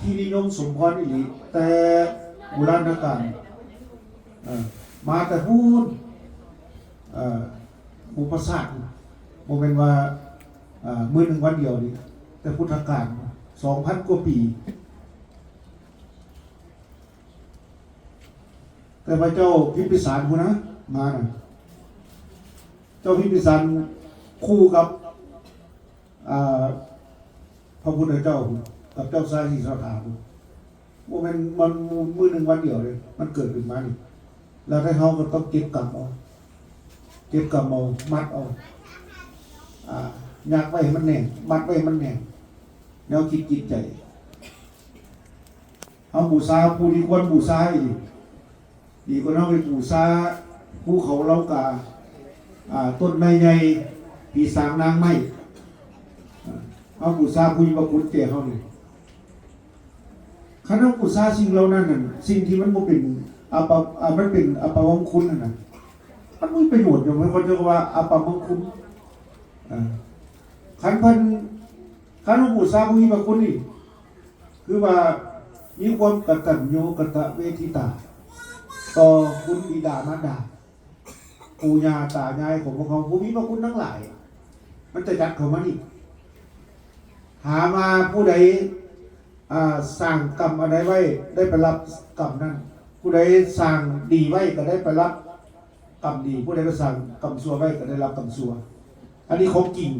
ที่นิยมสมพรอีหลีแต่โบราณกาลมาแต่พูดอุปสรรคโมเป็นว่ามือหนึ่งวันเดียวนี่แต่พุทธกาล2,000 กว่าปี แต่พระเจ้าพิมพิสารผู้นะมาน่ะเจ้าพิมพิสารคู่กับพระพุทธเจ้ากับเจ้าชายสิทธัตถะว่ามันมือหนึ่งวันเดียวเลยมันเกิดขึ้นมานี่แล้วให้เขาก็ต้องเก็บกรรมเอามัดเอาอยากไว้ให้มันแน่นมัดไว้ให้มันแน่นแนวคิดจิตใจเอาบูชาผู้ที่ควรบูชาอีกดีกว่าเราไปบูชาภูเขาเล่ากาต้นไม้ใหญ่ปีศาจนางไม้เอาบูชาผู้มีพระคุณแก่เขาเลยคันเอาบูชาสิ่งเหล่านั้นน่ะสิ่งที่มันบ่เป็นมันเป็นอัปมงคลนั่นน่ะมันมีประโยชน์อย่างคนจะว่าอัปมงคลคันเอาบูชาผู้มีพระคุณนี่คือว่ามีความกตัญญูกตเวทิตาต่อคุณบิดามารดาปู่ย่าตายายของพวกเขาผู้มีพระคุณทั้งหลายมันจะจัดเข้ามานี่หามาผู้ใดสร้างกรรมอะไรไว้ได้ไปรับกรรมนั้นผู้ใดสร้างดีไว้ก็ได้ไปรับกรรมดีผู้ใดไปสร้างกรรมชั่วไว้ก็ได้รับกรรมชั่วอันนี้ของจริง